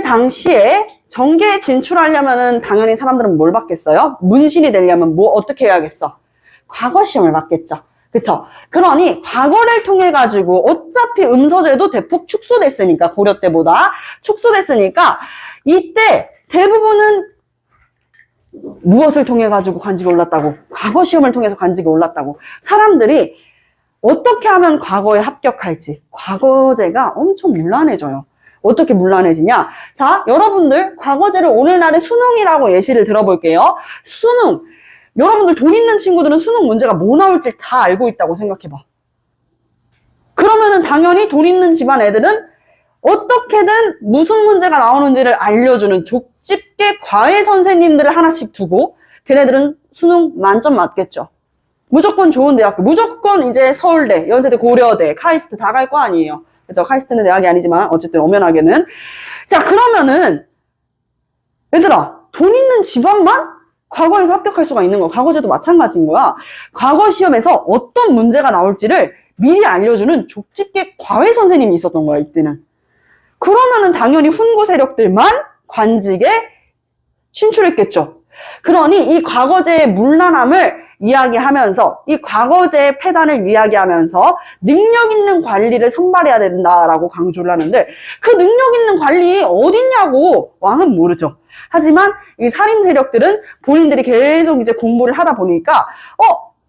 당시에 정계에 진출하려면은 당연히 사람들은 뭘 받겠어요? 문신이 되려면 어떻게 해야겠어? 과거 시험을 받겠죠. 그쵸? 그러니 과거를 통해 가지고 어차피 음서제도 대폭 축소됐으니까 고려 때보다 축소됐으니까 이때 대부분은 무엇을 통해 가지고 관직이 올랐다고? 과거 시험을 통해서 관직이 올랐다고. 사람들이 어떻게 하면 과거에 합격할지 과거제가 엄청 문란해져요. 어떻게 문란해지냐? 자, 여러분들 과거제를 오늘날의 수능이라고 예시를 들어볼게요. 수능. 여러분들 돈 있는 친구들은 수능 문제가 뭐 나올지 다 알고 있다고 생각해봐. 그러면은 당연히 돈 있는 집안 애들은 어떻게든 무슨 문제가 나오는지를 알려주는 족집게 과외 선생님들을 하나씩 두고 걔네들은 수능 만점 맞겠죠. 무조건 좋은 대학교, 무조건 이제 서울대, 연세대, 고려대, 카이스트 다 갈 거 아니에요. 그죠? 카이스트는 대학이 아니지만 어쨌든 엄연하게는. 자, 그러면은 얘들아, 돈 있는 집안만 과거에서 합격할 수가 있는 거야. 과거제도 마찬가지인 거야. 과거 시험에서 어떤 문제가 나올지를 미리 알려주는 족집게 과외 선생님이 있었던 거야, 이때는. 그러면은 당연히 훈구 세력들만 관직에 진출했겠죠. 그러니 이 과거제의 문란함을 이야기하면서 이 과거제의 폐단을 이야기하면서 능력 있는 관리를 선발해야 된다라고 강조를 하는데 그 능력 있는 관리 어딨냐고 왕은 모르죠. 하지만 이 살인 세력들은 본인들이 계속 이제 공부를 하다 보니까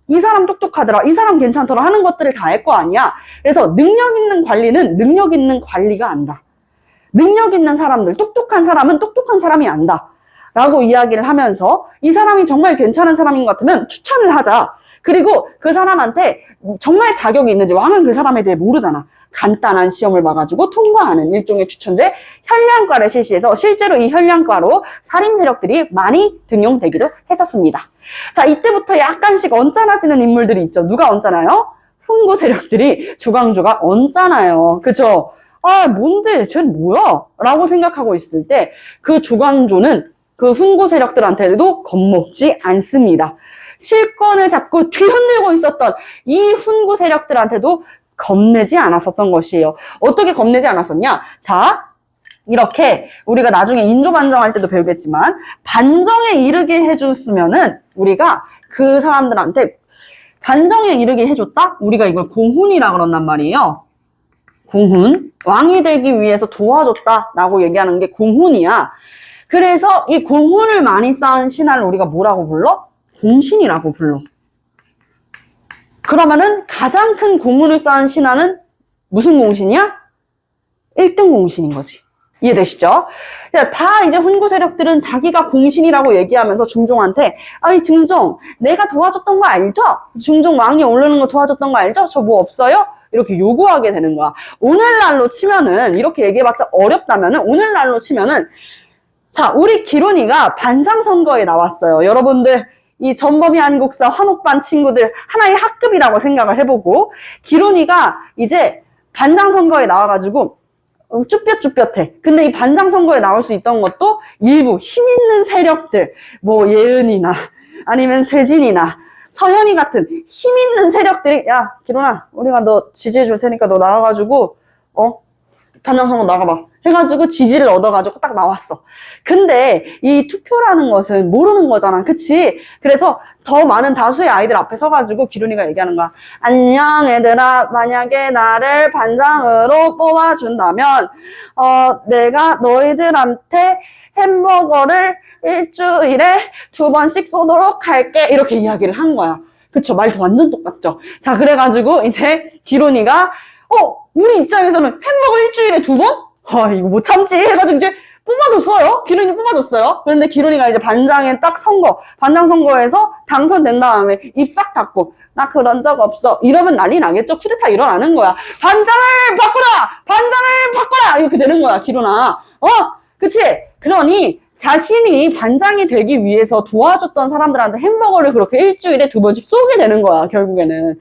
이 사람 똑똑하더라, 이 사람 괜찮더라 하는 것들을 다 할 거 아니야. 그래서 능력 있는 관리는 능력 있는 관리가 안다. 능력 있는 사람들, 똑똑한 사람은 똑똑한 사람이 안다. 라고 이야기를 하면서 이 사람이 정말 괜찮은 사람인 것 같으면 추천을 하자. 그리고 그 사람한테 정말 자격이 있는지 왕은 그 사람에 대해 모르잖아. 간단한 시험을 봐가지고 통과하는 일종의 추천제 현량과를 실시해서 실제로 이 현량과로 살인 세력들이 많이 등용되기도 했었습니다. 자, 이때부터 약간씩 언짢아지는 인물들이 있죠. 누가 언짢아요? 훈구 세력들이 조광조가 언짢아요. 그쵸? 아, 뭔데? 쟤는 뭐야? 라고 생각하고 있을 때 그 조광조는 그 훈구 세력들한테도 겁먹지 않습니다. 실권을 잡고 뒤흔들고 있었던 이 훈구 세력들한테도 겁내지 않았었던 것이에요. 어떻게 겁내지 않았었냐? 자, 이렇게 우리가 나중에 인조 반정할 때도 배우겠지만 반정에 이르게 해줬으면은 우리가 그 사람들한테 반정에 이르게 해줬다? 우리가 이걸 공훈이라 그런단 말이에요. 공훈. 왕이 되기 위해서 도와줬다라고 얘기하는 게 공훈이야. 그래서 이 공훈을 많이 쌓은 신하를 우리가 뭐라고 불러? 공신이라고 불러. 그러면은 가장 큰 공훈을 쌓은 신하는 무슨 공신이야? 1등 공신인 거지. 이해되시죠? 다 이제 훈구 세력들은 자기가 공신이라고 얘기하면서 중종한테 아이 중종, 내가 도와줬던 거 알죠? 중종 왕이 오르는 거 도와줬던 거 알죠? 저 뭐 없어요? 이렇게 요구하게 되는 거야. 오늘날로 치면은 이렇게 얘기해봤자 어렵다면은 오늘날로 치면은 자, 우리 기론이가 반장 선거에 나왔어요. 여러분들 이 전범위 한국사 환옥반 친구들 하나의 학급이라고 생각을 해보고 기론이가 이제 반장 선거에 나와가지고 쭈뼛쭈뼛해. 근데 이 반장 선거에 나올 수 있던 것도 일부 힘 있는 세력들, 뭐 예은이나 아니면 세진이나 서현이 같은 힘 있는 세력들이 야 기론아 우리가 너 지지해 줄 테니까 너 나와가지고 반장 선거 나가봐 해가지고 지지를 얻어가지고 딱 나왔어. 근데 이 투표라는 것은 모르는 거잖아. 그치? 그래서 더 많은 다수의 아이들 앞에 서가지고 기룬이가 얘기하는 거야. 안녕 얘들아, 만약에 나를 반장으로 뽑아준다면 내가 너희들한테 햄버거를 일주일에 2번씩 쏘도록 할게. 이렇게 이야기를 한 거야. 그쵸? 말도 완전 똑같죠? 자, 그래가지고 이제 기룬이가 우리 입장에서는 햄버거 일주일에 2번? 이거 못 참지 해가지고 이제 뽑아줬어요. 기룬이 뽑아줬어요. 그런데 기룬이가 이제 반장 선거에서 당선된 다음에 입 싹 닫고 나 그런 적 없어. 이러면 난리 나겠죠. 쿠데타 일어나는 거야. 반장을 바꿔라 이렇게 되는 거야. 기룬아. 그치? 그러니 자신이 반장이 되기 위해서 도와줬던 사람들한테 햄버거를 그렇게 일주일에 2번씩 쏘게 되는 거야. 결국에는.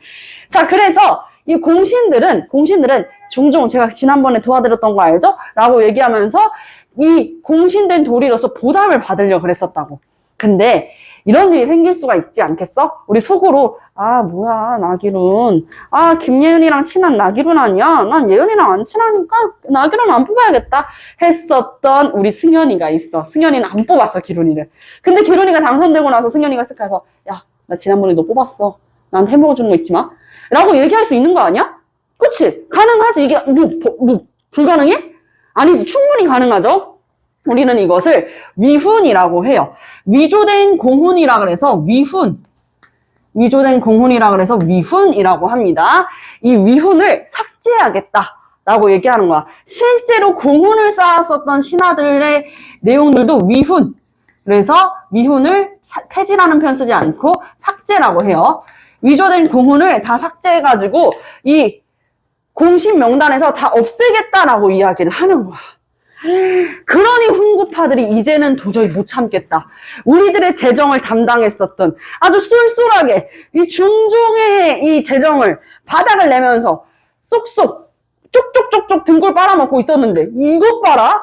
자, 그래서 이 공신들은 종종 제가 지난번에 도와드렸던 거 알죠? 라고 얘기하면서 이 공신된 도리로서 보답을 받으려고 그랬었다고. 근데 이런 일이 생길 수가 있지 않겠어? 우리 속으로 뭐야 나기룬 김예은이랑 친한 나기룬 아니야? 난 예은이랑 안 친하니까 나기룬 안 뽑아야겠다 했었던 우리 승현이가 있어. 승현이는 안 뽑았어 기룬이를. 근데 기룬이가 당선되고 나서 승현이가 쓱 가서 야 나 지난번에 너 뽑았어. 나한테 햄버거 준 거 있지 마 라고 얘기할 수 있는 거 아니야? 그치? 가능하지. 이게 불가능해? 아니지. 충분히 가능하죠. 우리는 이것을 위훈이라고 해요. 위조된 공훈이라 그래서 위조된 공훈이라 그래서 위훈이라고 합니다. 이 위훈을 삭제하겠다라고 얘기하는 거야. 실제로 공훈을 쌓았었던 신하들의 내용들도 위훈. 그래서 위훈을 폐지라는 표현 쓰지 않고 삭제라고 해요. 위조된 공훈을 다 삭제해가지고 이 공식 명단에서 다 없애겠다라고 이야기를 하는 거야. 그러니 훈구파들이 이제는 도저히 못 참겠다. 우리들의 재정을 담당했었던 아주 쏠쏠하게 이 중종의 이 재정을 바닥을 내면서 쏙쏙 쪽쪽쪽쪽 등골 빨아먹고 있었는데 이것 봐라.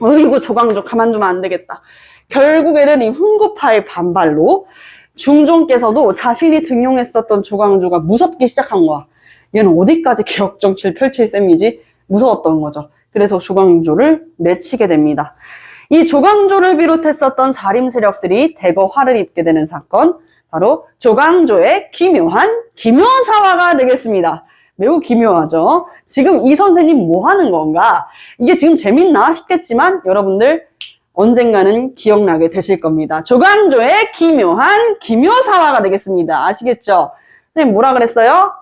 어이구 조광조 가만두면 안 되겠다. 결국에는 이 훈구파의 반발로 중종께서도 자신이 등용했었던 조광조가 무섭기 시작한 거야. 얘는 어디까지 개혁 정치를 펼칠 셈이지? 무서웠던 거죠. 그래서 조광조를 내치게 됩니다. 이 조광조를 비롯했었던 사림 세력들이 대거 화를 입게 되는 사건, 바로 조광조의 기묘한 기묘사화가 되겠습니다. 매우 기묘하죠. 지금 이 선생님 뭐 하는 건가? 이게 지금 재밌나 싶겠지만 여러분들 언젠가는 기억나게 되실 겁니다. 조광조의 기묘한 기묘사화가 되겠습니다. 아시겠죠? 선생님 뭐라 그랬어요?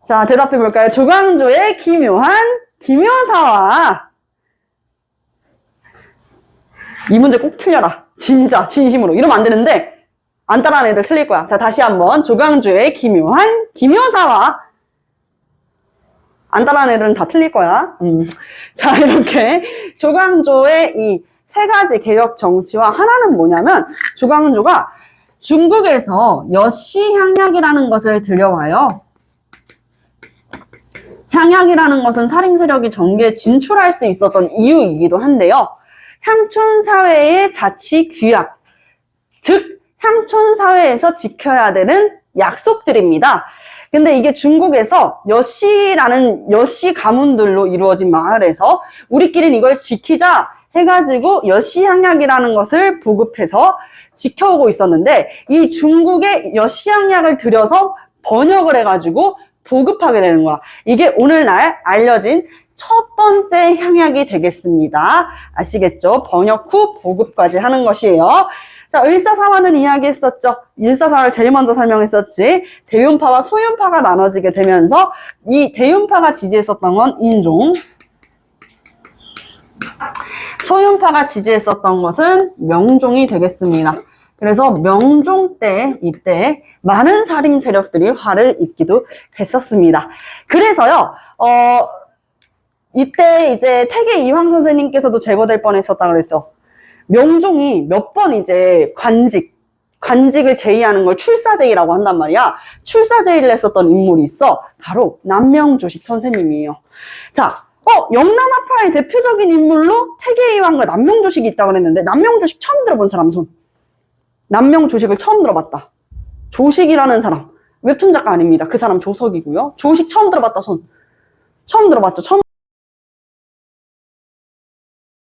자, 대답해 볼까요? 조광조의 기묘한 기묘사화. 이 문제 꼭 틀려라. 진짜 진심으로. 이러면 안 되는데 안 따라하는 애들 틀릴 거야. 자, 다시 한번 조광조의 기묘한 기묘사화. 안 따라하는 애들은 다 틀릴 거야. 자, 이렇게 조광조의 이 세 가지 개혁 정치와 하나는 뭐냐면 조광조가 중국에서 여시향약이라는 것을 들여와요. 향약이라는 것은 사림 세력이 정계에 진출할 수 있었던 이유이기도 한데요. 향촌 사회의 자치 규약, 즉 향촌 사회에서 지켜야 되는 약속들입니다. 근데 이게 중국에서 여시라는 여시 가문들로 이루어진 마을에서 우리끼리는 이걸 지키자 해가지고 여시향약이라는 것을 보급해서 지켜오고 있었는데 이 중국의 여시향약을 들여서 번역을 해가지고 보급하게 되는 거야. 이게 오늘날 알려진 첫 번째 향약이 되겠습니다. 아시겠죠? 번역 후 보급까지 하는 것이에요. 자, 을사사화는 이야기했었죠. 일사사화를 제일 먼저 설명했었지. 대윤파와 소윤파가 나눠지게 되면서 이 대윤파가 지지했었던 건 인종, 소윤파가 지지했었던 것은 명종이 되겠습니다. 그래서 명종 때 이때 많은 살인 세력들이 화를 입기도 했었습니다. 그래서요, 이때 이제 태계 이황 선생님께서도 제거될 뻔했었다 그랬죠. 명종이 몇 번 이제 관직을 제의하는 걸 출사제의라고 한단 말이야. 출사제의를 했었던 인물이 있어. 바로 남명조식 선생님이에요. 자, 영남학파의 대표적인 인물로 태계 이황과 남명조식이 있다고 그랬는데 남명조식 처음 들어본 사람 손. 남명조식을 처음 들어봤다. 조식이라는 사람. 웹툰 작가 아닙니다. 그 사람 조석이고요. 조식 처음 들어봤다 손. 처음 들어봤죠. 처음